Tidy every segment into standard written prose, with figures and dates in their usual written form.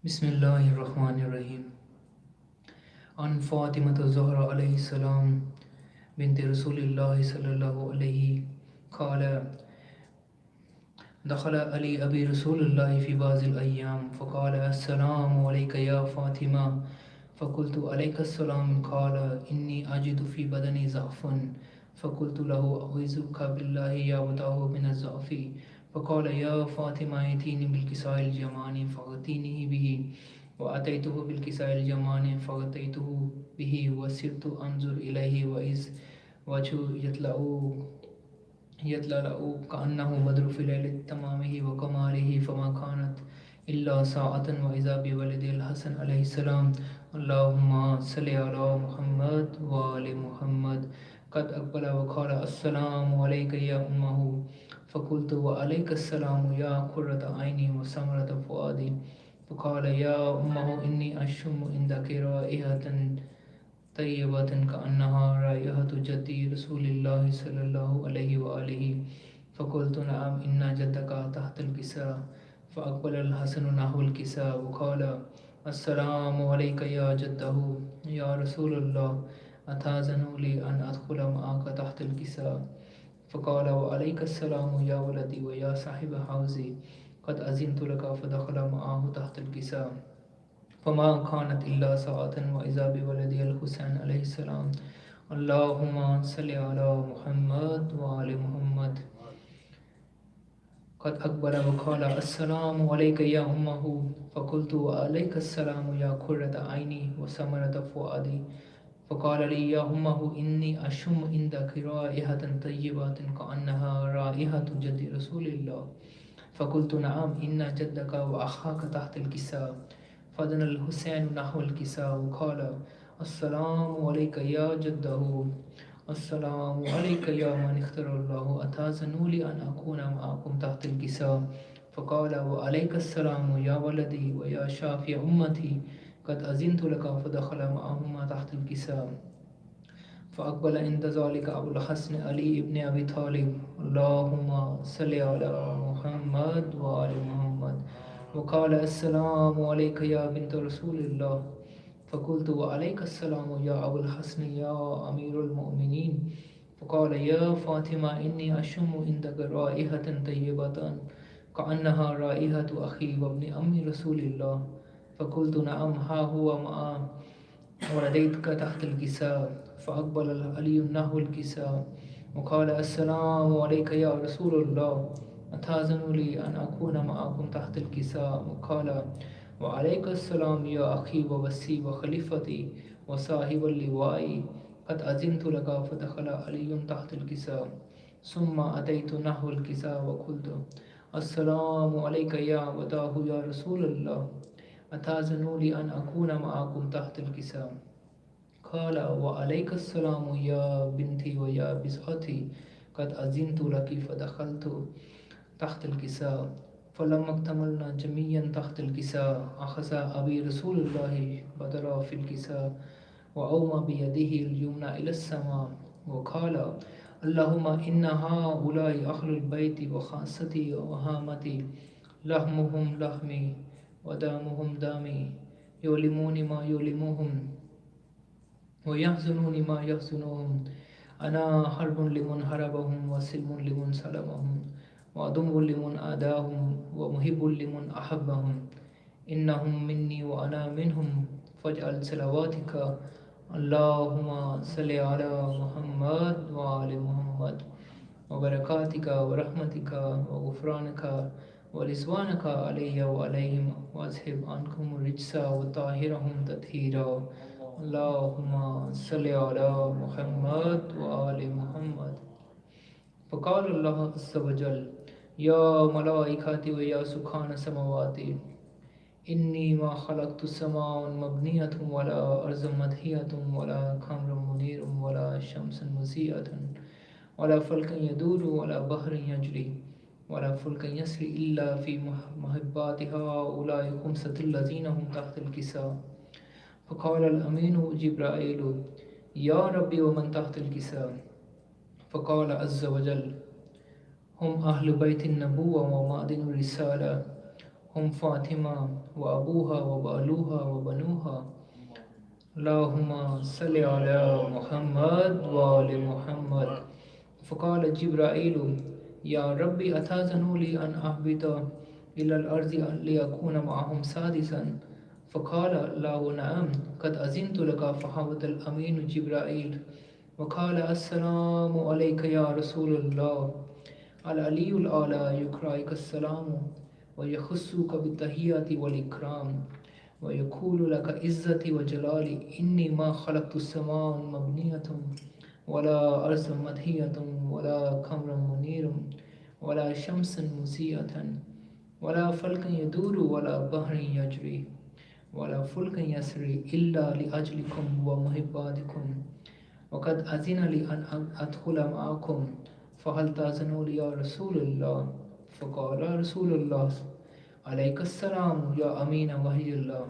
بسم الله الرحمن الرحيم. عن فاطمة الزهراء عليه السلام بنت رسول الله صلى الله عليه قال دخل علي أبي رسول الله في بعض الأيام فقال السلام عليك يا فاطمة، فقلت عليك السلام. قال إني أجد في بدني ضعفا، فقلت له أعوذك بالله يا وداه من الضعف. فقال يا فاطمة ائتيني بالكساء الجمان فأغطيني به، وأتيته بالكساء الجمان فغطيته به، وسرت أنظر إليه وإذ وجهه يطلع كأنه بدر في ليلة تمامه وكماله، فما كانت إلا ساعة وإذا بولد الحسن عليه السلام. اللهم صل على محمد وآل محمد. قد أقبل وقال السلام عليك يا أمه، فقلت وعليك السلام يا قرة عيني وسمرة فؤادي. فقال يا أمه إني أشم عندك رائحة طيبة كأنها رائحة جدي رسول الله صلى الله عليه وآله. فقلت نعم إن جدك تحت الكساء. فأقبل الحسن نحو الكساء وقال السلام عليك يا جده يا رسول الله، أتأذن لي أن أدخل معك تحت الكساء؟ فقال وعليك السلام يا ولدي ويا صاحب حوزي، قد أذنت لك. فدخل معه تحت الكساء، فما كانت إلا ساعة وإذا بولدي الحسين عليه السلام. اللهم صل على محمد وآل محمد. قد أقبل وقال السلام عليك يا أمه، فقلت وعليك السلام يا قرة عيني وسمرة فؤادي. فقال لي يا أمه إني أشم عندك رائحة طيبة كأنها رائحة جد رسول الله. فقلت نعم إن جدك وأخاك تحت الكساء. فدنا الحسين نحو الكساء وقال السلام عليك يا جده، السلام عليك يا من اختار الله، أتأذن لي أن أكون معكم تحت الكساء؟ فقال وعليك السلام يا ولدي ويا شافي أمتي، قد أذنت لك. فدخل معهما تحت الكساء. فأقبل عند ذلك أبو الحسن علي بن أبي طالب. اللهم صل على محمد وآل محمد. وقال السلام عليك يا بنت رسول الله. فقلت وعليك السلام يا أبو الحسن يا أمير المؤمنين. فقال يا فاطمة إني أشم عندك رائحة طيبة كأنها رائحة أخي وابن أم رسول الله. فقلت نعم ها هو مع ورديتك تحت الكساء. فأقبل علي نحو الكساء وقال السلام عليك يا رسول الله، أتأذن لي أن أكون معكم تحت الكساء؟ وقال وعليك السلام يا أخي ووسي وخليفتي وصاحب اللواء، قد أذنت لك. فدخل علي تحت الكساء. ثم أتيت نحو الكساء وقلت السلام عليك يا وداه يا رسول الله، أتأذن لي أن أكون معكم تحت الكساء؟ قال وعليك السلام يا بنتي ويا بسعتي، قد أذنت لك. فدخلت تحت الكساء. فلما اكتملنا جميعا تحت الكساء أخذ أبي رسول الله بدر في الكساء وأومى بيده اليمنى إلى السماء وقال اللهم إن هؤلاء أهل البيت وخاصتي وهامتي، لحمهم لحمي ودمهم دمي، يؤلمون ما يؤلمهم ويحزنون ما يحزنهم. أنا حرب لمن حربهم وسلم لمن سلمهم وعدو لمن آداهم ومحب لمن أحبهم. إنهم مني وأنا منهم، فاجعل صلواتك اللهم صل على محمد وآل محمد وبركاتك ورحمتك وغفرانك ورضوانك علي وعليهم، واذهب عنكم الرجس وطهرهم تطهيرا. اللهم صل على محمد وآل محمد. فقال الله عز وجل يا ملائكتي ويا سكان سماواتي، إني ما خلقت السماء مبنية ولا أرض مدحية ولا قمر منير ولا شمس مزيئة ولا فلك يدور ولا بحر يجري ولا فلك يسري إلا في محبات هؤلاء خمسة الذين هم تحت الكساء. فقال الأمين جبرائيل يا ربي ومن تحت الكساء؟ فقال عز وجل هم أهل بيت النبوة ومعدن الرسالة هم فاطمة وأبوها وبالوها وبنوها. اللهم صل على محمد وآل محمد. فقال جبرائيل يا ربي أتأذن لي أن أهبط إلى الأرض لأكون معهم سادسا؟ فقال الله نعم قد أذنت لك. فهبط الأمين جبرائيل وقال السلام عليك يا رسول الله. العلي الأعلى يقرأك السلام ويخصك بالتحيات والإكرام ويقول لك عزتي وجلالي إني ما خلقت السماء مبنية ولا أرض مدهية ولا قمر منير ولا شمس مسيئة ولا فلك يدور ولا بحر يجري ولا فلك يسري إلا لأجلكم ومحباتكم. وقد أذن لي أن أدخل معكم فهل تأذنوا لي يا رسول الله؟ فقال رسول الله عليك السلام يا أمين وحي الله.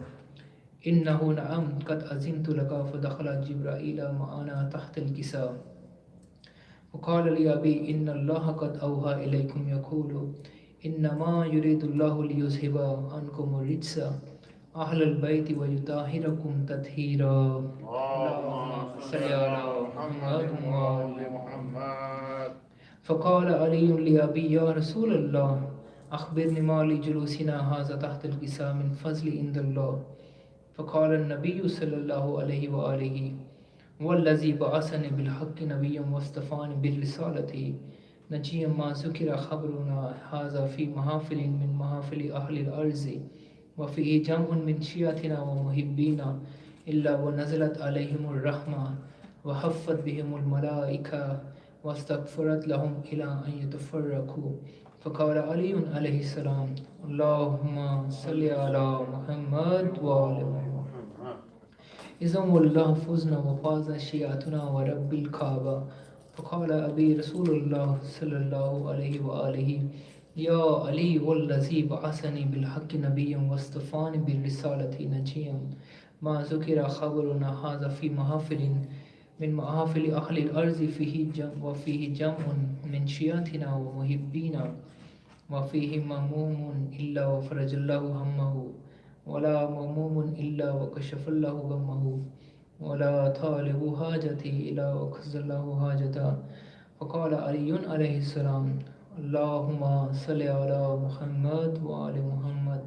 إنه نعم قد أذنت لك. فدخل جبرائيل معنا تحت الكساء وقال لي أبي إن الله قد أوحى إليكم يقول إنما يريد الله ليذهب عنكم الرجس أهل البيت ويطهركم تطهيرا. اللهم صل على محمد وآل محمد. فقال علي لأبي يا رسول الله أخبرني ما لجلوسنا هذا تحت الكساء من فضل عند الله. فقال النبي صلى الله عليه وآله والذي بعثني بالحق نبيا واصطفاني بالرسالة نجيا ما ذكر خبرنا هذا في محافل من محافل أهل الأرض وفيه جمع من شيعتنا ومحبينا إلا ونزلت عليهم الرحمة وحفت بهم الملائكة واستغفرت لهم إلى أن يتفرقوا. فقال علي عليه السلام اللهم صل على محمد وآل محمد. إذن والله فزنا وفاز شيعتنا ورب الكعبة. فقال أبي رسول الله صلى الله عليه وآله يا علي والذي بعثني بالحق نبيا واصطفاني بالرسالة نجيا ما ذكر خبرنا هذا في محافل من محافل أهل الأرض وفيه جمع من شيعتنا ومحبينا وفيه مهموم إلا وفرج الله همه ولا مهموم إلا وكشف الله غمه ولا طالب حاجتي إلا وقضى الله حاجته. فقال علي عليه السلام اللهم صل على محمد وآل محمد.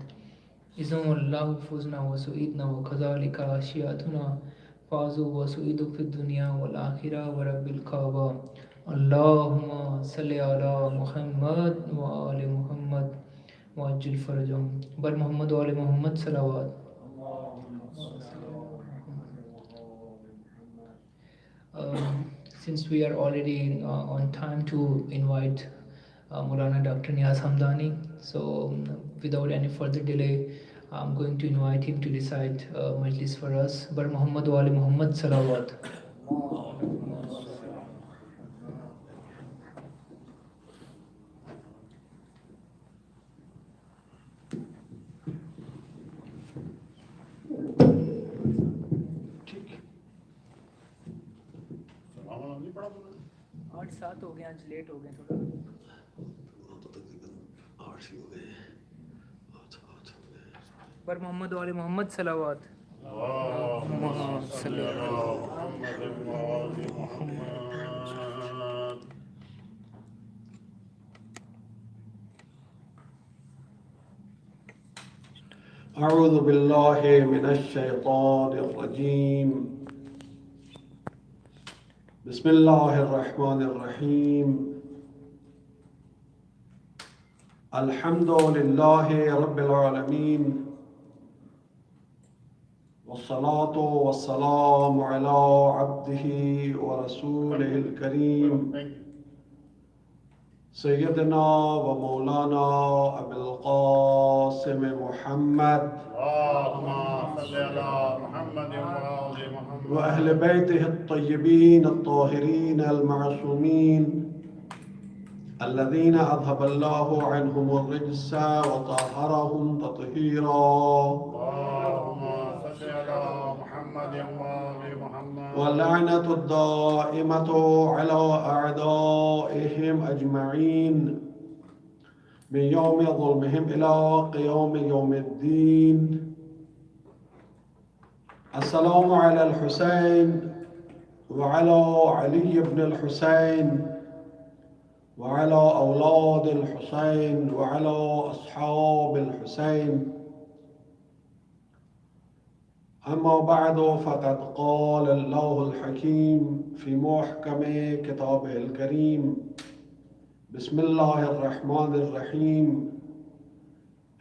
إذن الله فزنا وسعيدنا وكذلك شيعتنا فازوا وسعيدوا في الدنيا والآخرة ورب الكعبة. اللهم صل على محمد وآل محمد وعجل فرجهم. بر محمد وآل محمد صلوات. Since we are already on time to invite Molana Dr. Niaz Hamdani, so without any further delay, I'm going to invite him to recite Majlis for us. Bar Muhammad wa Ali Muhammad Salawat. آٹھ سات ہو گئے آج لیٹ ہو گئے تھوڑا پر محمد وآل محمد صلوات. اللهم صل على محمد وآل محمد. أعوذ بالله من الشيطان الرجيم. بسم الله الرحمن الرحيم. الحمد لله رب العالمين والصلاة والسلام على عبده ورسوله الكريم سيدنا ومولانا أبي القاسم محمد اللهم صل على محمد وآل محمد وأهل بيته الطيبين الطاهرين المعصومين الذين أذهب الله عنهم الرجس وطهرهم تطهيرا. اللهم صل على محمد وآل محمد واللعنة الدائمة على أعدائهم أجمعين من يوم ظلمهم إلى قيام يوم الدين. السلام على الحسين وعلى علي بن الحسين وعلى أولاد الحسين وعلى أصحاب الحسين. أما بعد، فقد قال الله الحكيم في محكم كتابه الكريم: بسم الله الرحمن الرحيم.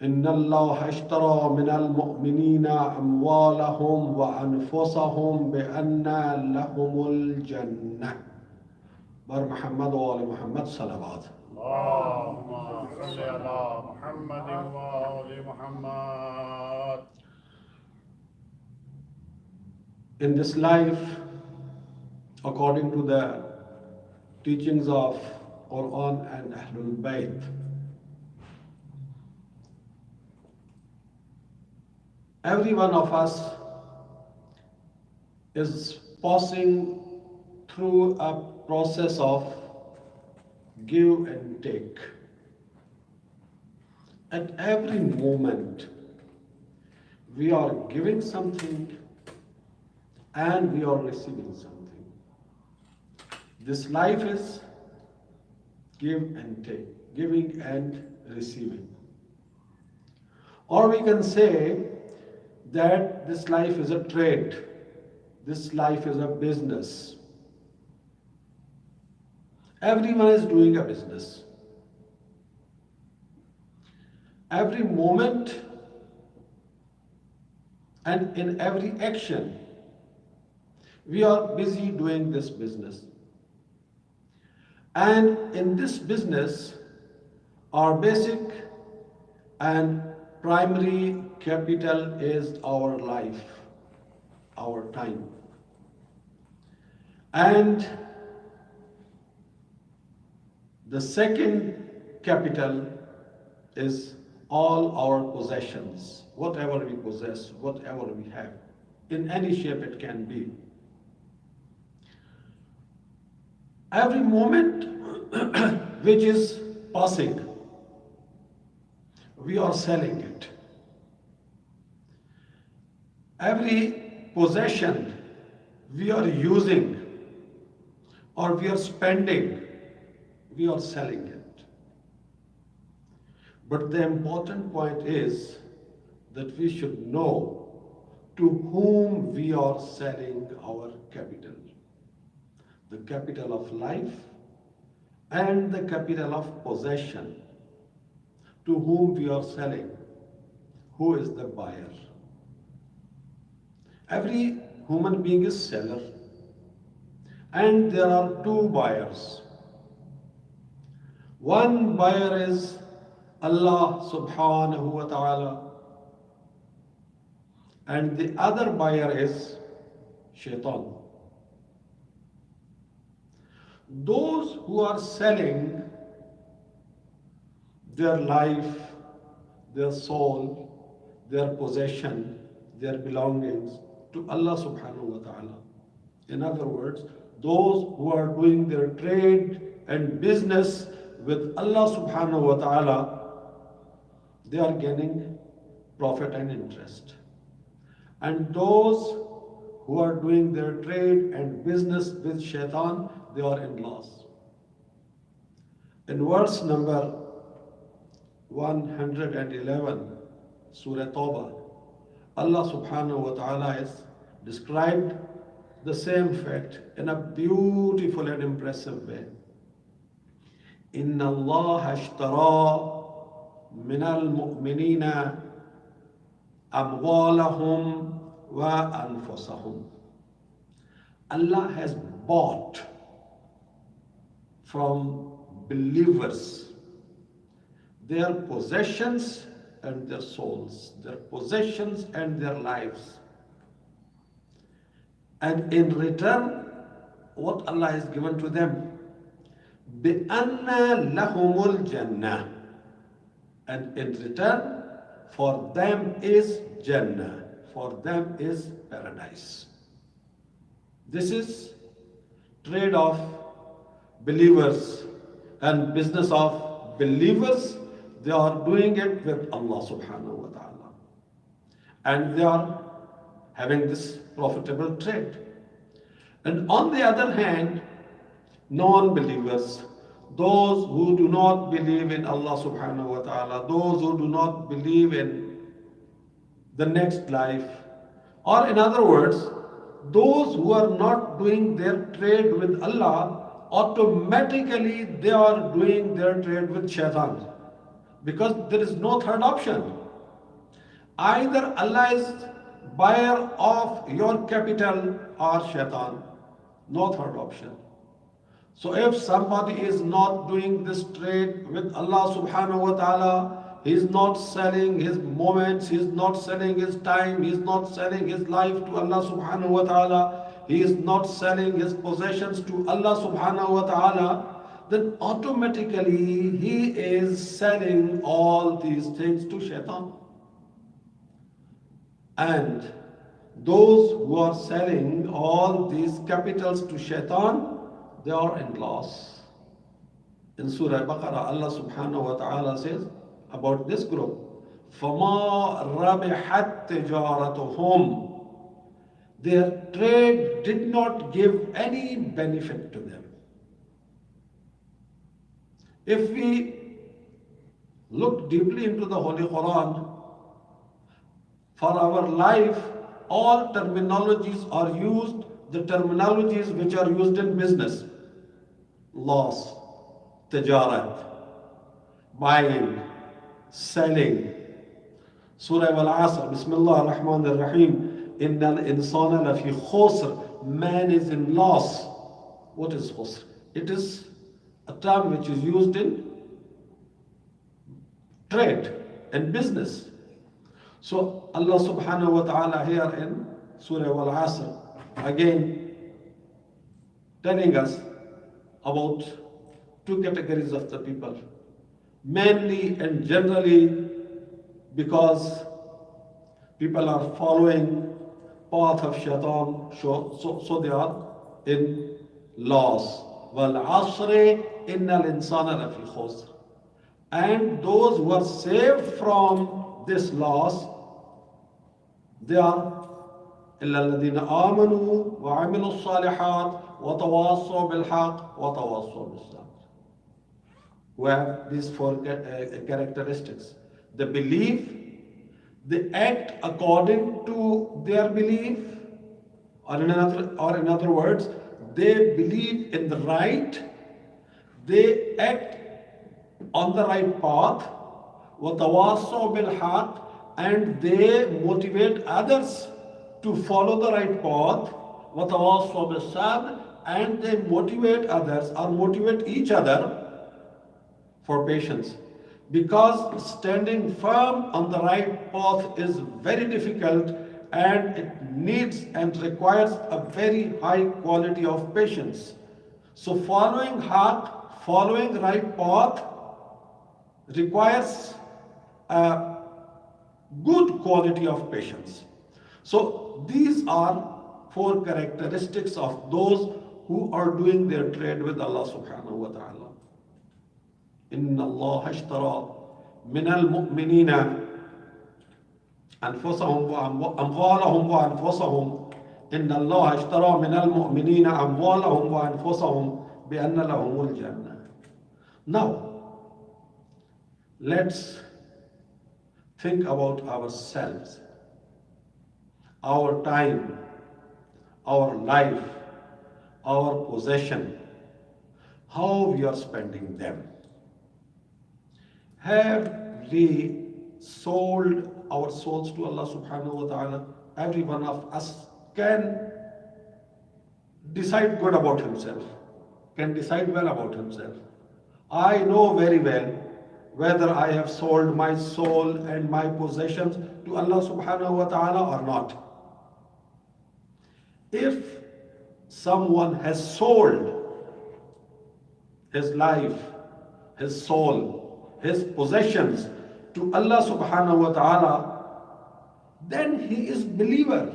إن الله اشترى من المؤمنين أموالهم وأنفسهم بأن لهم الجنة. بر محمد وآل محمد صلوات. اللهم صل على محمد وآل محمد. In this life, according to the teachings of Quran and Ahlul Bayt, every one of us is passing through a process of give and take. At every moment, we are giving something and we are receiving something. This life is give and take, giving and receiving. Or we can say that this life is a trade, this life is a business. Everyone is doing a business. Every moment and in every action, we are busy doing this business. And in this business, our basic and primary capital is our life, our time. And the second capital is all our possessions, whatever we possess, whatever we have, in any shape it can be. Every moment which is passing, we are selling it. Every possession we are using or we are spending, we are selling it. But the important point is that we should know to whom we are selling our capital. The capital of life and the capital of possession. To whom we are selling? Who is the buyer? Every human being is seller. And there are two buyers. One buyer is Allah subhanahu wa ta'ala. And the other buyer is Shaitan. Those who are selling their life, their soul, their possession, their belongings to Allah subhanahu wa ta'ala. In other words, those who are doing their trade and business with Allah subhanahu wa ta'ala, they are gaining profit and interest. And those who are doing their trade and business with Shaitan, they are in loss. In verse number 111, Surah Tawbah, Allah subhanahu wa ta'ala has described the same fact in a beautiful and impressive way. إِنَّ اللَّهَ اشْتَرَى مِنَ الْمُؤْمِنِينَ أَمْوَالَهُمْ وَأَنفُسَهُمْ. Allah has bought from believers their possessions and their souls, their possessions and their lives. And in return, what Allah has given to them? بِأَنَّ لَهُمُ الْجَنَّةِ. And in return, for them is Jannah, for them is paradise. This is trade of believers and business of believers they are doing it with Allah subhanahu wa ta'ala. And they are having this profitable trade. And on the other hand, non-believers, those who do not believe in Allah subhanahu wa ta'ala, those who do not believe in the next life, or in other words, those who are not doing their trade with Allah, automatically they are doing their trade with shaitan. Because there is no third option. Either Allah is buyer of your capital or shaitan. No third option. So if somebody is not doing this trade with Allah subhanahu wa ta'ala, he is not selling his moments, he is not selling his time, he is not selling his life to Allah subhanahu wa ta'ala, he is not selling his possessions to Allah subhanahu wa ta'ala, then automatically he is selling all these things to shaitan. And those who are selling all these capitals to shaitan, they are in loss. In Surah Baqarah, Allah subhanahu wa ta'ala says about this group, فَمَا رَبِحَتْ تِجَارَتُهُمْ. Their trade did not give any benefit to them. If we look deeply into the Holy Quran, for our life, all terminologies are used, the terminologies which are used in business. Loss, tijarat, buying, selling. Surah Al-Asr, Bismillah ar-Rahman ar-Rahim, Inna al-insana lafi khusr. Man is in loss. What is khusr? It is a term which is used in trade and business. So Allah subhanahu wa ta'ala here in Surah Al-Asr again telling us about two categories of the people. Mainly and generally because people are following path of shaitan, so they are in loss. وَالْعَصْرِ إِنَّ الْإِنسَانَ لَفِي خُسْرٍ. And those who are saved from this loss, they are إِلَّا الَّذِينَ آمَنُوا وَعَمِلُوا الصَّالِحَاتِ وَتَوَاصَّوْا بِالْحَقِّ وَتَوَاصَّوْا بِالصَّبْرِ. Who have these four characteristics. They believe, they act according to their belief, or in other words, they believe in the right, they act on the right path, وَتَوَاصَّوْا بِالْحَقِّ, and they motivate others to follow the right path, وَتَوَاصَّوْا بِالصَّبْرِ, and they motivate others or motivate each other for patience. Because standing firm on the right path is very difficult and it needs and requires a very high quality of patience. So following haq, following the right path requires a good quality of patience. So these are four characteristics of those who are doing their trade with Allah subhanahu wa ta'ala. إن الله اشترى من المؤمنين أنفسهم وأموالهم وأنفسهم إن الله اشترى من المؤمنين أموالهم وأنفسهم بأن لهم الجنة. Now, let's think about ourselves, our time, our life, our possession, how we are spending them. Have we sold our souls to Allah subhanahu wa ta'ala? Every one of us can decide good about himself, can decide well about himself. I know very well whether I have sold my soul and my possessions to Allah subhanahu wa ta'ala or not. If someone has sold his life, his soul, his possessions to Allah subhanahu wa ta'ala, then he is believer.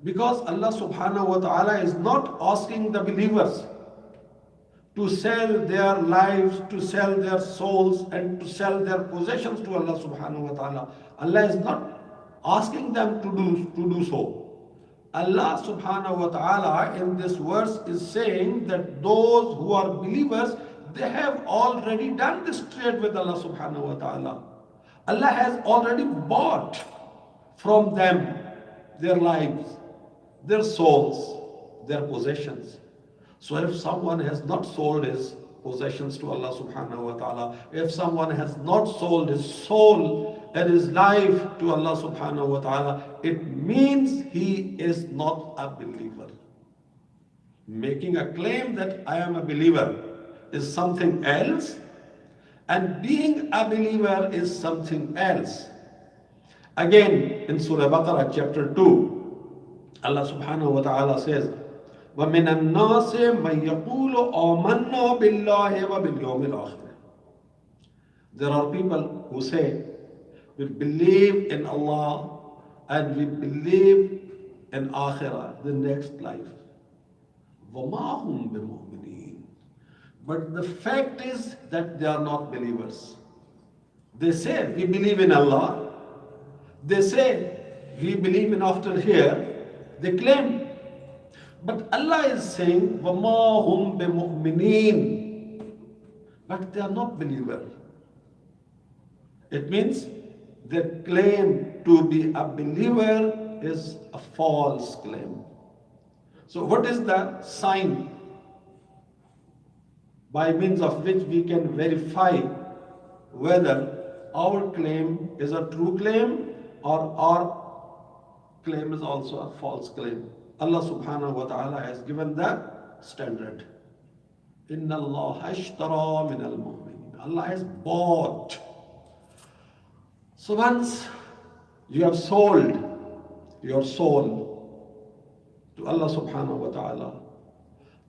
Because Allah subhanahu wa ta'ala is not asking the believers to sell their lives, to sell their souls, and to sell their possessions to Allah subhanahu wa ta'ala. Allah is not asking them to do so. Allah subhanahu wa ta'ala in this verse is saying that those who are believers, they have already done this trade with Allah subhanahu wa ta'ala. Allah has already bought from them their lives, their souls, their possessions. So if someone has not sold his possessions to Allah subhanahu wa ta'ala, if someone has not sold his soul and his life to Allah subhanahu wa ta'ala, it means he is not a believer. Making a claim that I am a believer is something else, and being a believer is something else. Again, in Surah Baqarah chapter 2, Allah subhanahu wa ta'ala says, وَمِنَ النَّاسِ مَنْ يَقُولُ آمَنَّا بِاللَّهِ وَبِالْيَوْمِ الْآخِرِ. There are people who say, we believe in Allah and we believe in Akhirah, the next life. وَمَا هُمْ بِمُؤْمِنِينَ. But the fact is that they are not believers. They say, we believe in Allah. They say, we believe in after here. They claim. But Allah is saying, وَمَا هُمْ بِمُؤْمِنِينَ. But they are not believers. It means their claim to be a believer is a false claim. So what is the sign by means of which we can verify whether our claim is a true claim or our claim is also a false claim? Allah subhanahu wa ta'ala has given the standard. Inna Allah ashtara min al-mu'minin. Allah has bought. So once you have sold your soul to Allah subhanahu wa ta'ala,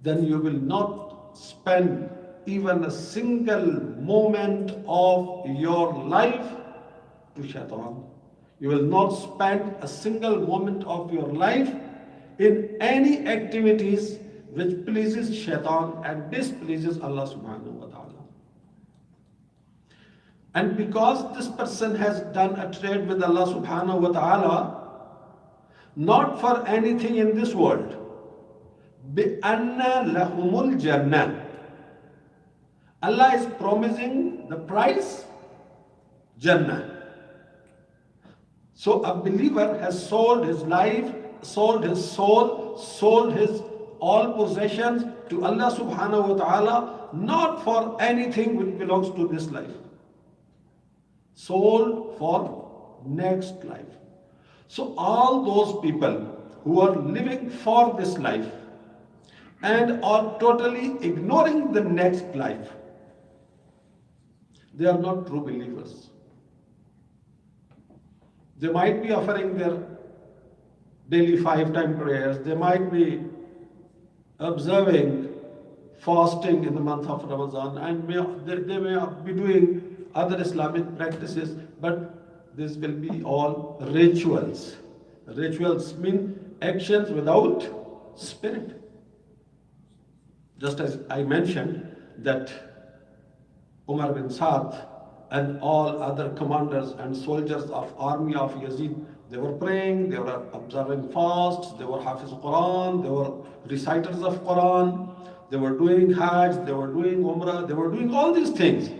then you will not spend even a single moment of your life to shaitan. You will not spend a single moment of your life in any activities which pleases shaitan and displeases Allah subhanahu wa ta'ala. And because this person has done a trade with Allah subhanahu wa ta'ala, not for anything in this world, بِأَنَّ لَهُمُ الْجَنَّةِ. Allah is promising the price, Jannah. So a believer has sold his life, sold his soul, sold his all possessions to Allah subhanahu wa ta'ala, not for anything which belongs to this life. Sold for next life. So all those people who are living for this life and are totally ignoring the next life, they are not true believers. They might be offering their daily 5-time prayers, they might be observing fasting in the month of Ramadan, and they may be doing other Islamic practices, but this will be all rituals. Rituals mean actions without spirit. Just as I mentioned that Umar bin Saad and all other commanders and soldiers of army of Yazid, they were praying, they were observing fasts, they were Hafiz Quran, they were reciters of Quran, they were doing Hajj, they were doing Umrah, they were doing all these things.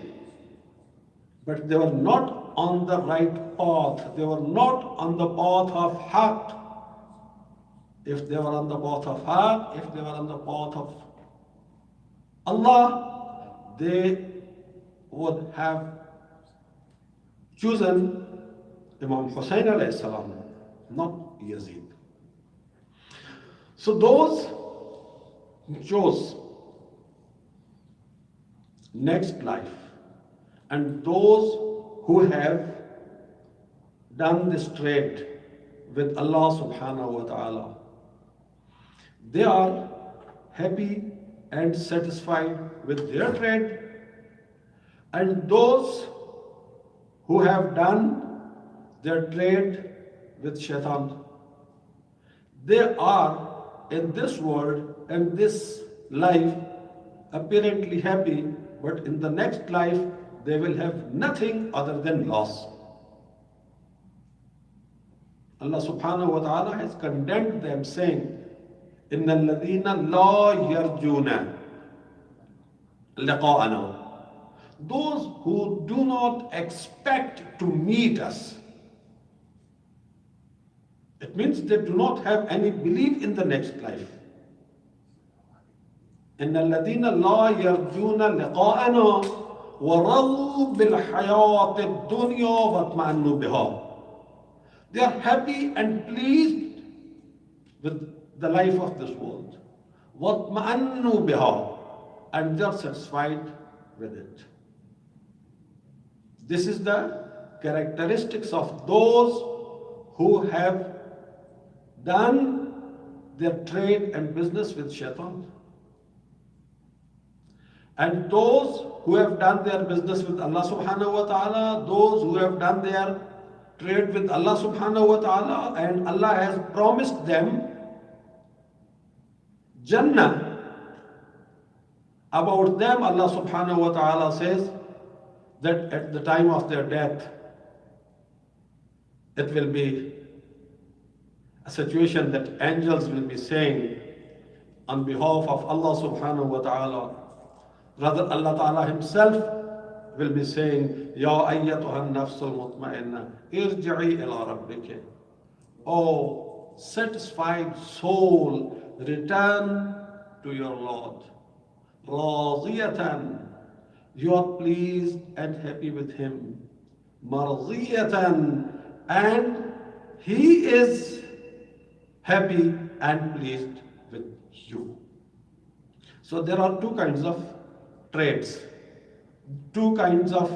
But they were not on the right path. They were not on the path of Haqq. If they were on the path of Haqq, if they were on the path of Allah, they would have chosen Imam Hussain alayhi salam, not Yazid. So those who chose next life and those who have done this trade with Allah subhanahu wa ta'ala, they are happy and satisfied with their trade, and those who have done their trade with shaitan, they are in this world and this life apparently happy, but in the next life they will have nothing other than loss. Allah subhanahu wa ta'ala has condemned them, saying, إِنَّ الَّذِينَ لَا يَرْجُونَ لِقَاءَنَا, those who do not expect to meet us. It means they do not have any belief in the next life. إِنَّ الَّذِينَ لَا يَرْجُونَ لِقَاءَنَا وَرَضُوا بِالْحَيَاةِ الدُّنْيَا وَاطْمَأَنُّوا بِهَا. They are happy and pleased with the life of this world. وَاطْمَأَنُّوا بِهَا, and they are satisfied with it. This is the characteristics of those who have done their trade and business with shaitan. And those who have done their business with Allah subhanahu wa ta'ala, those who have done their trade with Allah subhanahu wa ta'ala, and Allah has promised them Jannah. About them, Allah subhanahu wa ta'ala says that at the time of their death, it will be a situation that angels will be saying on behalf of Allah subhanahu wa ta'ala. Rather, Allah ta'ala himself will be saying, Ya ayyatuha nafsul mutma'inna, irji'i ila rabbike. Oh, satisfied soul, return to your Lord. Radiyatan, you are pleased and happy with him. Mardiyatan, and he is happy and pleased with you. So there are two kinds of trades, two kinds of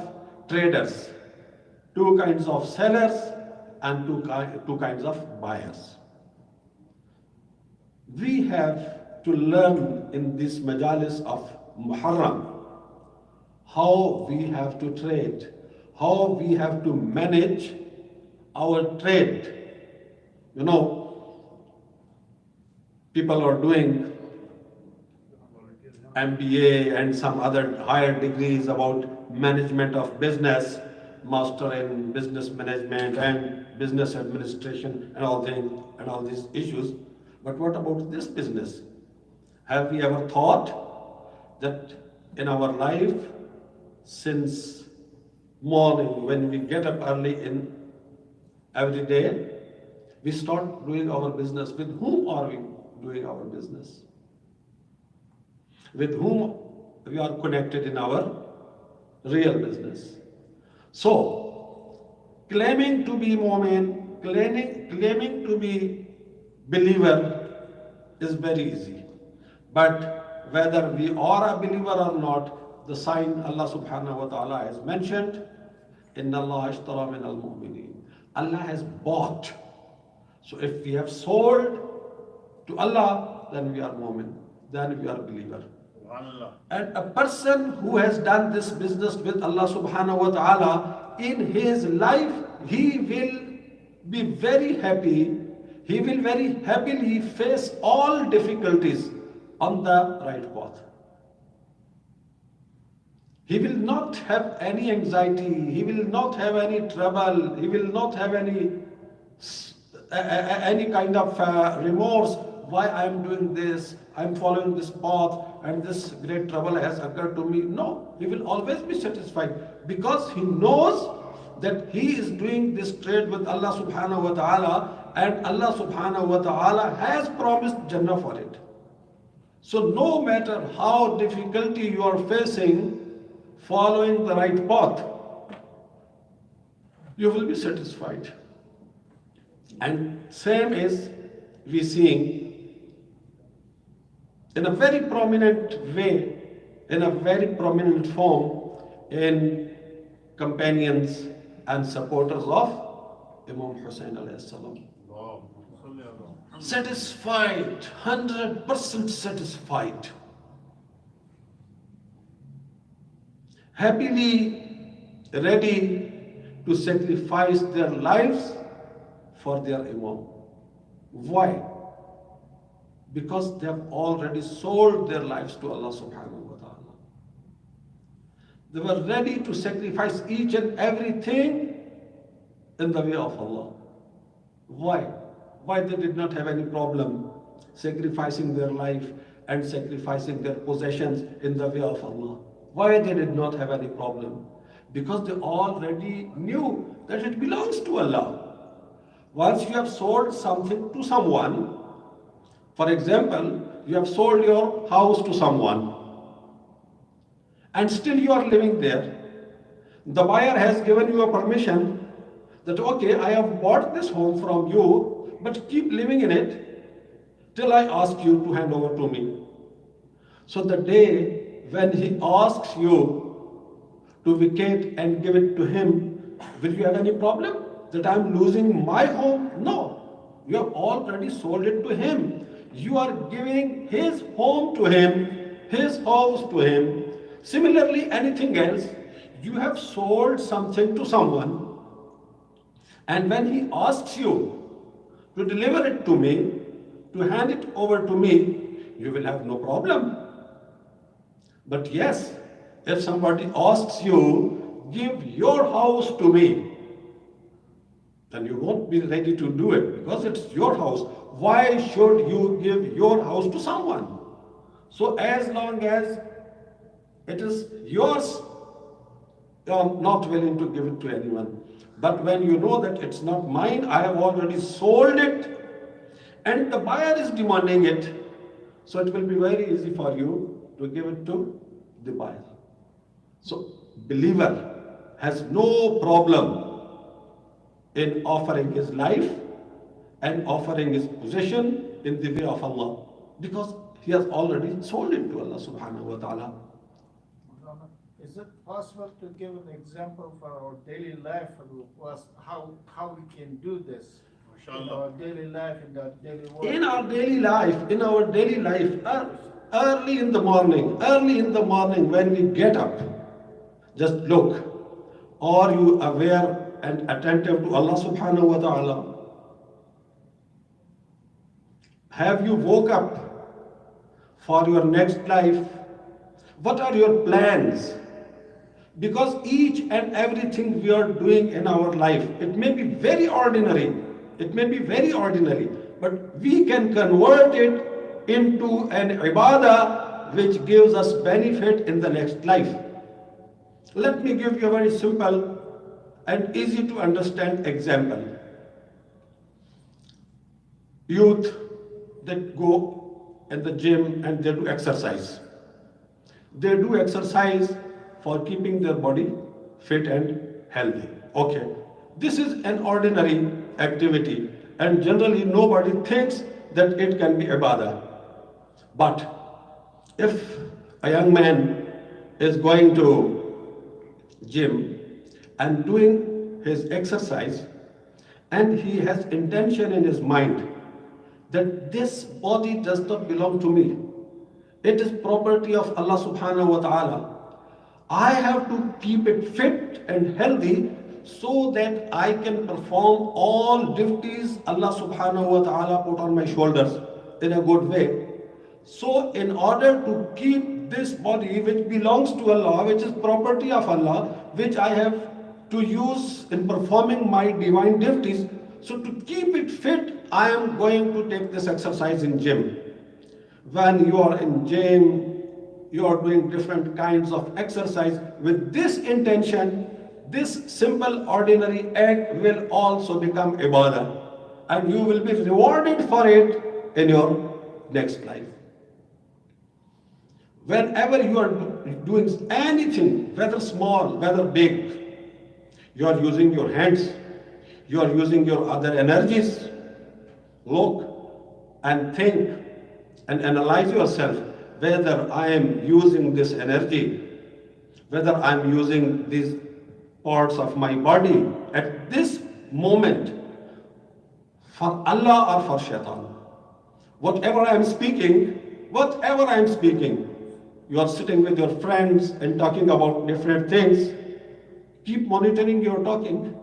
traders, two kinds of sellers, and two kinds of buyers. We have to learn in this majalis of Muharram how we have to trade, how we have to manage our trade. You know, people are doing MBA and some other higher degrees about management of business, master in business management and business administration and all these issues. But what about this business? Have we ever thought that in our life, since morning when we get up early in every day, we start doing our business? With whom are we doing our business? With whom we are connected in our real business? So, claiming to be Mu'min, claiming to be believer is very easy. But whether we are a believer or not, the sign Allah subhanahu wa ta'ala has mentioned, Inna Allah ashtara min al-mu'minin. Allah has bought. So if we have sold to Allah, then we are Mu'min, then we are believer. And a person who has done this business with Allah subhanahu wa ta'ala, in his life, he will be very happy. He will very happily face all difficulties on the right path. He will not have any anxiety. He will not have any trouble. He will not have any kind of remorse. Why I am doing this? I am following this path, and this great trouble has occurred to me. No, he will always be satisfied because he knows that he is doing this trade with Allah subhanahu wa ta'ala, and Allah subhanahu wa ta'ala has promised Jannah for it. So no matter how difficulty you are facing, following the right path, you will be satisfied. And same is we seeing in a very prominent way, in a very prominent form, in companions and supporters of Imam Hussain alayhi salam. Satisfied, 100% satisfied. Happily ready to sacrifice their lives for their Imam. Why? Because they have already sold their lives to Allah subhanahu wa ta'ala. They were ready to sacrifice each and everything in the way of Allah. Why? Why they did not have any problem sacrificing their life and sacrificing their possessions in the way of Allah? Why they did not have any problem? Because they already knew that it belongs to Allah. Once you have sold something to someone, for example, you have sold your house to someone and still you are living there. The buyer has given you a permission that, okay, I have bought this home from you, but keep living in it till I ask you to hand over to me. So the day when he asks you to vacate and give it to him, will you have any problem that I am losing my home? No. You have already sold it to him. You are giving his home to him, his house to him. Similarly, anything else, you have sold something to someone, and when he asks you to deliver it to me, to hand it over to me, you will have no problem. But yes, if somebody asks you, give your house to me, then you won't be ready to do it because it's your house. Why should you give your house to someone? So as long as it is yours, you are not willing to give it to anyone. But when you know that it's not mine, I have already sold it, and the buyer is demanding it, so it will be very easy for you to give it to the buyer. So believer has no problem in offering his life and offering his possession in the way of Allah, because he has already sold it to Allah subhanahu wa ta'ala. Is it possible to give an example for our daily life of how we can do this in our daily life, in our daily work? In our daily life, early in the morning when we get up, just look, are you aware and attentive to Allah subhanahu wa ta'ala? Have you woke up for your next life? What are your plans? Because each and everything we are doing in our life, it may be very ordinary, but we can convert it into an ibadah which gives us benefit in the next life. Let me give you a very simple and easy to understand example. Youth that go in the gym and they do exercise. They do exercise for keeping their body fit and healthy. Okay, this is an ordinary activity and generally nobody thinks that it can be ibadah. But if a young man is going to gym and doing his exercise and he has intention in his mind that this body does not belong to me, it is property of Allah subhanahu wa ta'ala, I have to keep it fit and healthy so that I can perform all duties Allah subhanahu wa ta'ala put on my shoulders in a good way. So in order to keep this body which belongs to Allah, which is property of Allah, which I have to use in performing my divine duties, so to keep it fit, I am going to take this exercise in gym. When you are in gym, you are doing different kinds of exercise with this intention, this simple ordinary act will also become ibadah and you will be rewarded for it in your next life. Whenever you are doing anything, whether small, whether big, you are using your hands, you are using your other energies. Look and think and analyze yourself whether I am using this energy, whether I am using these parts of my body at this moment for Allah or for shaitan. Whatever I am speaking, you are sitting with your friends and talking about different things, keep monitoring your talking.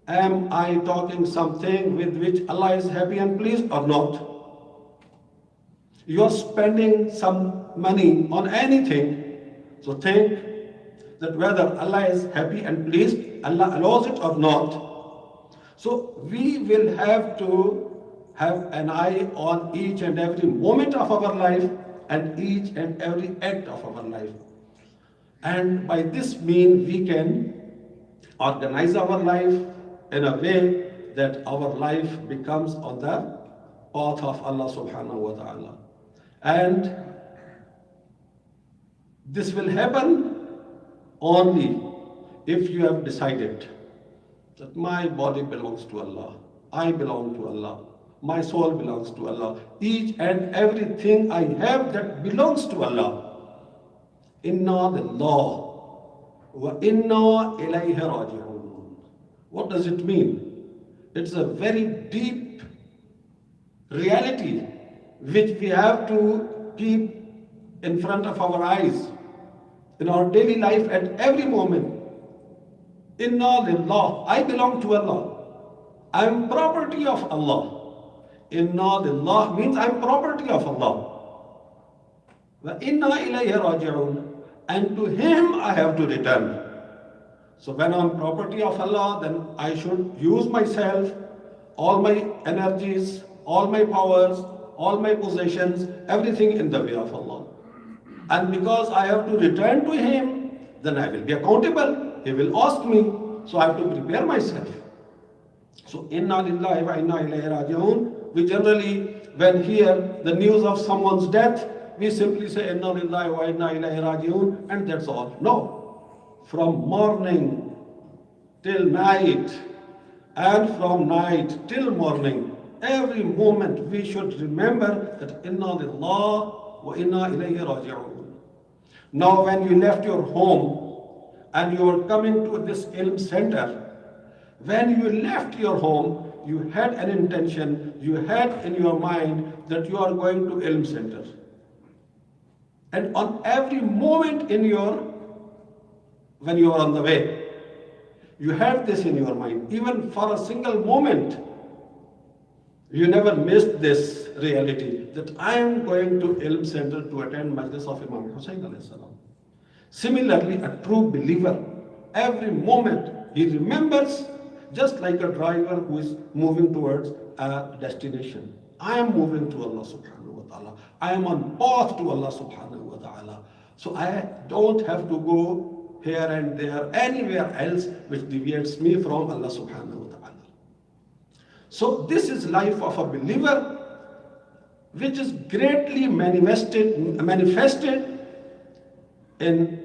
Am I talking something with which Allah is happy and pleased or not? You are spending some money on anything, so think that whether Allah is happy and pleased, Allah allows it or not. So we will have to have an eye on each and every moment of our life and each and every act of our life. And by this means we can organize our life in a way that our life becomes on the path of Allah subhanahu wa ta'ala. And this will happen only if you have decided that my body belongs to Allah, I belong to Allah, my soul belongs to Allah, each and everything I have that belongs to Allah. Inna lillah wa inna ilayhi raji'un. What does it mean? It's a very deep reality which we have to keep in front of our eyes in our daily life at every moment. Inna lillah, I belong to Allah. I am property of Allah. Inna lillah means I am property of Allah. Wa inna ilayhi raji'un, and to Him I have to return. So when I am property of Allah, then I should use myself, all my energies, all my powers, all my possessions, everything in the way of Allah. And because I have to return to Him, then I will be accountable. He will ask me, so I have to prepare myself. So inna lillahi wa inna ilayhi raji'un. We generally, when hear the news of someone's death, we simply say inna lillahi wa inna ilayhi raji'un, and that's all. No. From morning till night, and from night till morning, every moment we should remember that inna lillah wa inna ilayhi raji'un. Now when you left your home and you are coming to this IILM center, when you left your home, you had an intention, you had in your mind that you are going to IILM center. And on every moment when you are on the way, you had this in your mind. Even for a single moment, you never missed this reality that I am going to IILM center to attend Majlis of Imam Hussain alayhi salam. Similarly, a true believer, every moment he remembers, just like a driver who is moving towards a destination. I am moving to Allah subhanahu wa ta'ala. I am on path to Allah subhanahu wa ta'ala. So I don't have to go here and there, anywhere else which deviates me from Allah subhanahu wa ta'ala. So this is life of a believer, which is greatly manifested in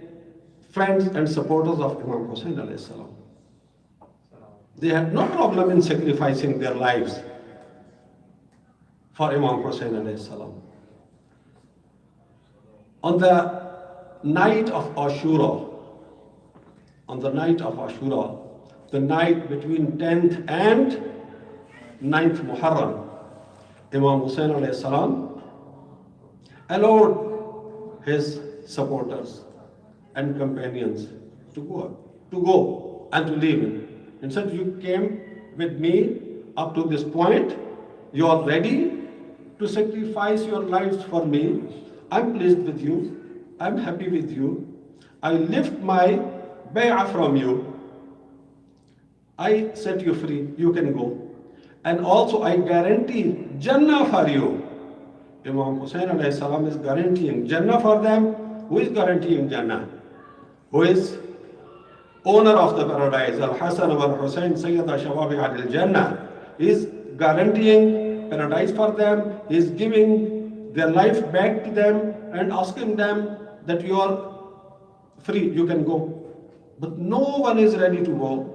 friends and supporters of Imam Hussain alayhi salam. They had no problem in sacrificing their lives for Imam Hussain alayhi salam. On the night of Ashura, the night between 10th and 9th Muharram, Imam Hussain alayhi salam allowed his supporters and companions to go and to leave him. And said, you came with me up to this point, you are ready to sacrifice your lives for me. I'm pleased with you, I'm happy with you. I lift my bay'ah from you. I set you free, you can go. And also I guarantee Jannah for you. Imam Hussain alayhi salam is guaranteeing Jannah for them. Who is guaranteeing Jannah? Who is owner of the paradise? Al-Hasan wal-Hussain Sayyida Shababi Adil Jannah. He is guaranteeing paradise for them. He is giving their life back to them and asking them that you are free, you can go. But no one is ready to go.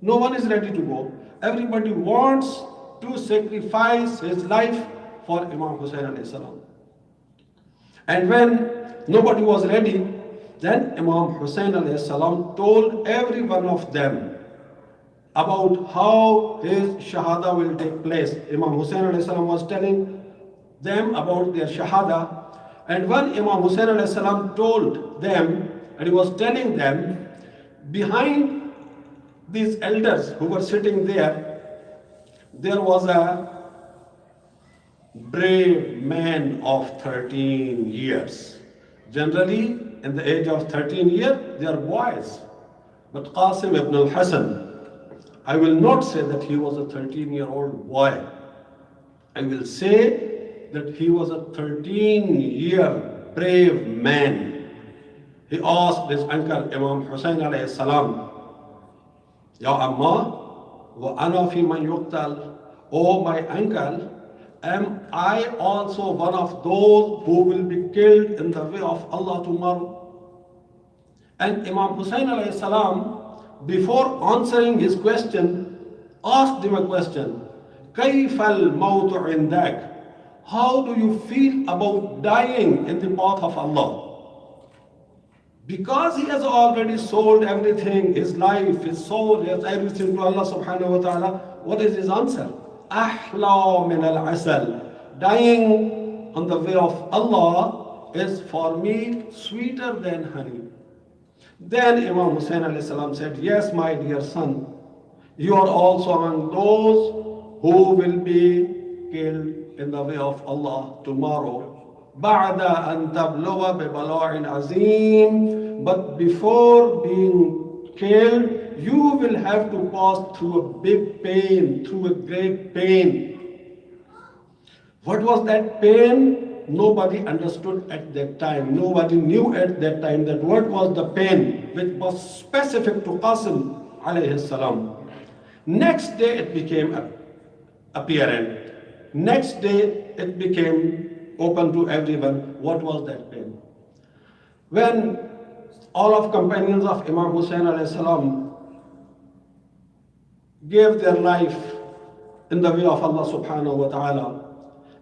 No one is ready to go. Everybody wants to sacrifice his life for Imam Hussain alayhi salam. And when nobody was ready, then Imam Hussain alayhi salam told every one of them about how his shahada will take place. Imam Hussain alayhi salam was telling them about their shahada. And when Imam Hussain alayhi salam told them, and he was telling them, behind these elders who were sitting there was a brave man of 13 years. Generally, in the age of 13 years, they are boys. But Qasim ibn al-Hasan, I will not say that he was a 13-year-old boy. I will say that he was a 13-year brave man. He asked his uncle Imam Hussein alayhi salam, Ya Amma, wa ana fi man yuqtal. Oh my uncle, am I also one of those who will be killed in the way of Allah tomorrow? And Imam Hussein alayhi salam, before answering his question, asked him a question. كَيْفَ الْمَوْتُ عِنْدَكَ? How do you feel about dying in the path of Allah? Because he has already sold everything, his life, his soul, he has everything to Allah subhanahu wa ta'ala, what is his answer? أَحْلَى مِنَ الْعَسَلِ. Dying on the way of Allah is for me sweeter than honey. Then Imam Hussein alayhi salam said, yes, my dear son, you are also among those who will be killed in the way of Allah tomorrow. بَعْدَ أَن تَبْلُوَ بِبَلَاعٍ عَظِيمٍ. But before being killed, you will have to pass through a big pain, through a great pain. What was that pain? Nobody understood at that time. Nobody knew at that time that what was the pain which was specific to Qasim alayhi salam. Next day it became apparent. Next day it became open to everyone. What was that pain? When all of companions of Imam Hussein alayhi salam gave their life in the way of Allah subhanahu wa ta'ala,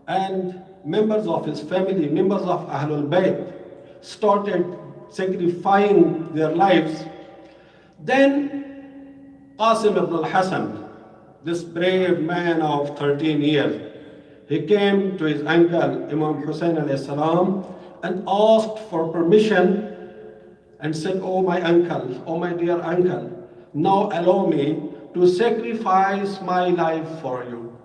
and members of his family, members of Ahlul Bayt started sacrificing their lives, then Qasim ibn al-Hasan, this brave man of 13 years, he came to his uncle Imam Hussein alayhi salam and asked for permission and said, oh my uncle, oh my dear uncle, now allow me to sacrifice my life for you.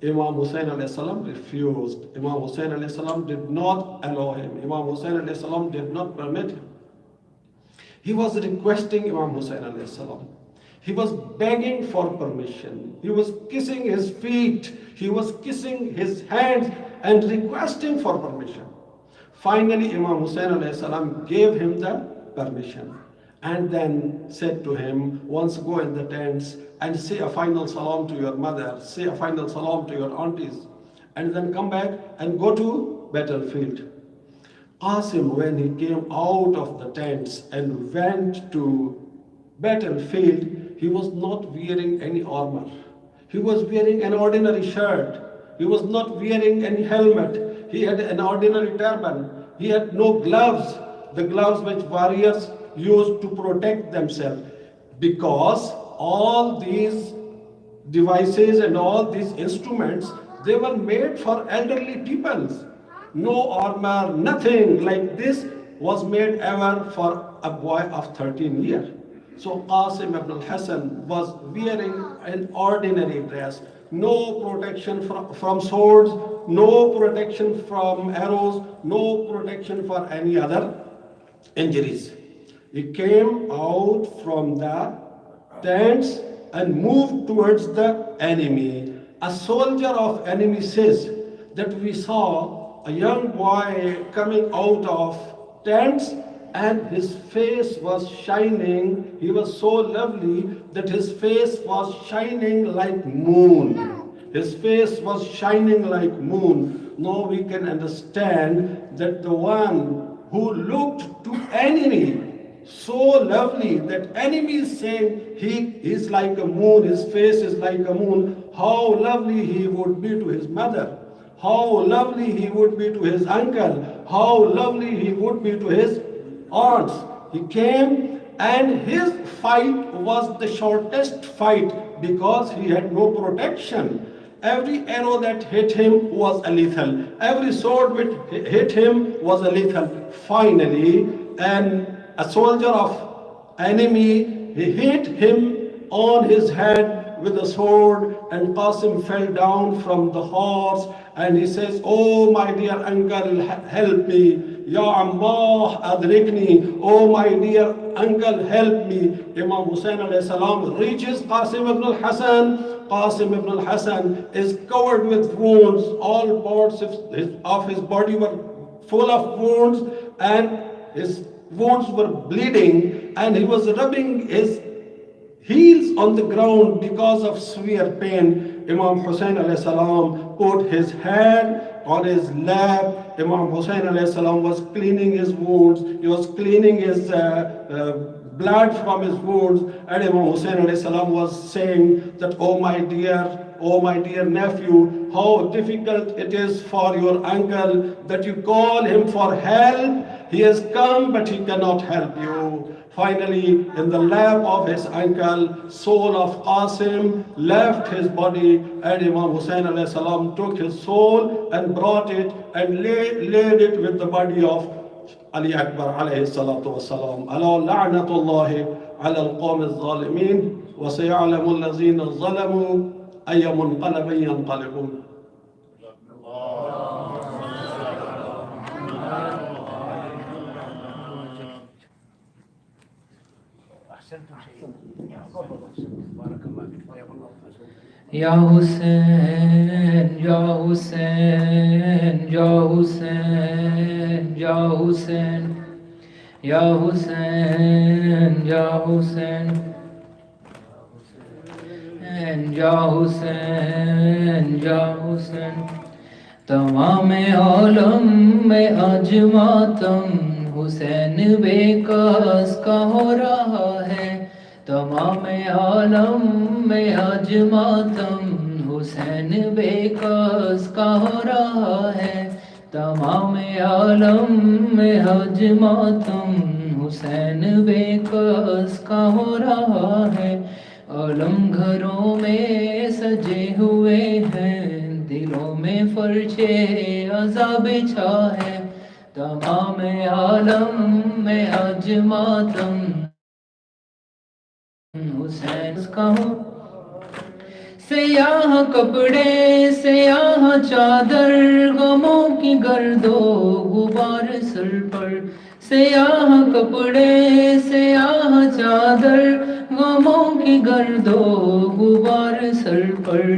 Imam Hussein alayhi salam refused. Imam Hussein alayhi salam did not allow him. Imam Hussein alayhi salam did not permit him. He was requesting Imam Hussein alayhi salam. He was begging for permission. He was kissing his feet. He was kissing his hands and requesting for permission. Finally, Imam Hussein alayhi salam gave him the permission and then said to him, once go in the tents and say a final salam to your mother, say a final salam to your aunties, and then come back and go to battlefield. Qasim, when he came out of the tents and went to battlefield, he was not wearing any armor. He was wearing an ordinary shirt. He was not wearing any helmet. He had an ordinary turban. He had no gloves, the gloves which warriors used to protect themselves, because all these devices and all these instruments, they were made for elderly people. No armor, nothing like this was made ever for a boy of 13 years. So Qasim ibn al-Hasan was wearing an ordinary dress, no protection from swords, no protection from arrows, no protection for any other injuries. He came out from the tents and moved towards the enemy. A soldier of enemy says that we saw a young boy coming out of tents and his face was shining. He was so lovely that his face was shining like moon. His face was shining like moon. Now we can understand that the one who looked to enemy so lovely that enemy is saying he is like a moon, his face is like a moon, how lovely he would be to his mother, how lovely he would be to his uncle, how lovely he would be to his aunts. He came and his fight was the shortest fight because he had no protection. Every arrow that hit him was a lethal. Every sword which hit him was a lethal. Finally, a soldier of enemy, he hit him on his head with a sword, and Qasim fell down from the horse and he says, oh my dear uncle, help me. Ya Ammah adrikni, oh my dear uncle, help me. Imam Hussain alayhi salam reaches Qasim ibn al-Hasan. Qasim ibn al-Hasan is covered with wounds. All parts of his body were full of wounds, and his wounds were bleeding, and he was rubbing his heels on the ground because of severe pain. Imam Hussain alayhi salam put his hand on his lap. Imam Hussain alayhi salam was cleaning his wounds. He was cleaning his blood from his wounds, and Imam Hussain alayhi salam was saying that, oh my dear nephew, how difficult it is for your uncle that you call him for help. He has come, but he cannot help you. Finally, in the lap of his uncle, soul of Qasim left his body, and Imam Hussain alayhi salam took his soul and brought it and laid it with the body of Ali Akbar alayhi salatu wasalam. Ala la'natullahi ala al-qawm al-zalimin, wa saya'lamu allazina zalamu ayya munqalabin yanqalibun. Ya Hussein, Ya Hussein, Ya Hussein, Ya Hussein, Ya Hussein, Ya Hussein, Ya Hussein, Ya Hussein. تمام عالم میں آج ماتم حسین بے کس کا ہو رہا ہے. تمام عالم میں آج ماتم حسین بے کس کا ہو رہا ہے. تمام عالم میں آج ماتم حسین بے کس کا ہو رہا ہے. عالم گھروں میں سجے ہوئے ہیں, دلوں میں فرش عذاب چھا ہے. تمام عالم میں آج ماتم حسین کا ہو. سیاہ کپڑے سیاہ چادر غموں کی گرد و غبار سر پر. سیاہ کپڑے سیاہ چادر غموں کی گرد و غبار سر پر.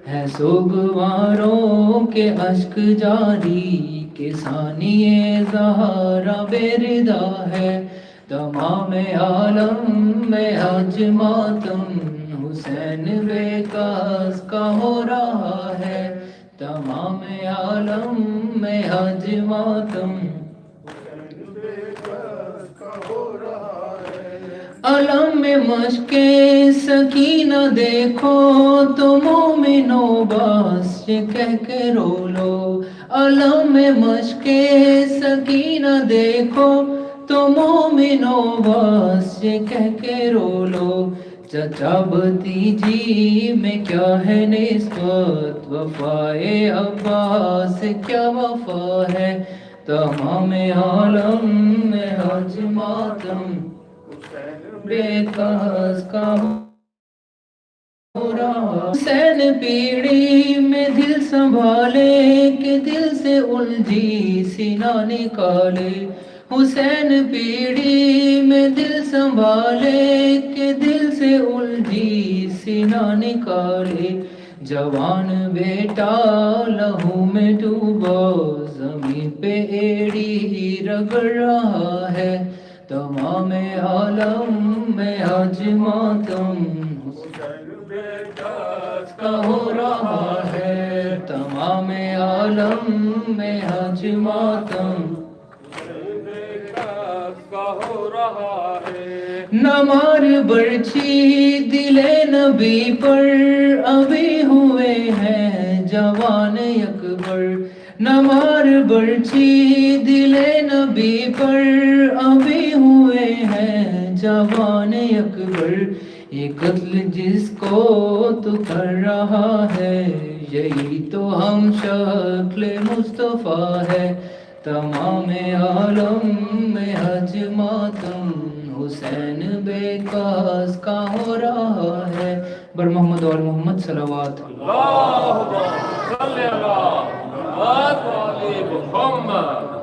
ہے سوگواروں کے اشک جاری کہ ثانیے زہرا بے ردا ہے. تمام عالم میں آج ماتم حسین بے کس کا ہو رہا ہے. تمام عالم میں آج ماتم علم میں مشق سکینہ دیکھو تو مومنو بس یہ کہہ کے رو لو. علم میں مشق سکینہ دیکھو تو مومنو بس یہ کہہ کے رو لو. چچا بھتیجی میں کیا ہے نسبت, وفائے عباس کیا وفا ہے. تمام عالم میں آج ماتم بے کس کا ہو رہا. حسین پیڑی میں دل سنبھالے کہ دل سے الجھی سینہ نکالے. حسین پیڑی میں دل سنبھالے کہ دل سے الجھی سینہ نکالے. جوان بیٹا لہو میں ڈوبا زمین پہ ایڑی رگڑ رہا ہے. تمام عالم میں آج ماتم حسین بے کس کا ہو رہا ہے. تمام عالم میں آج ماتم ہو رہا ہے. نمار برچی دل نبی پر ابھی ہوئے ہیں جوان اکبر. نمار برچی دل نبی پر ابھی ہوئے ہیں جوان اکبر. یہ قتل جس کو تو کر رہا ہے یہی تو ہم شکل مصطفیٰ ہے. تمام عالم میں آج ماتم حسین بے کس کا ہو رہا ہے. بر محمد اور محمد صلوات. اللہم صلی علی محمد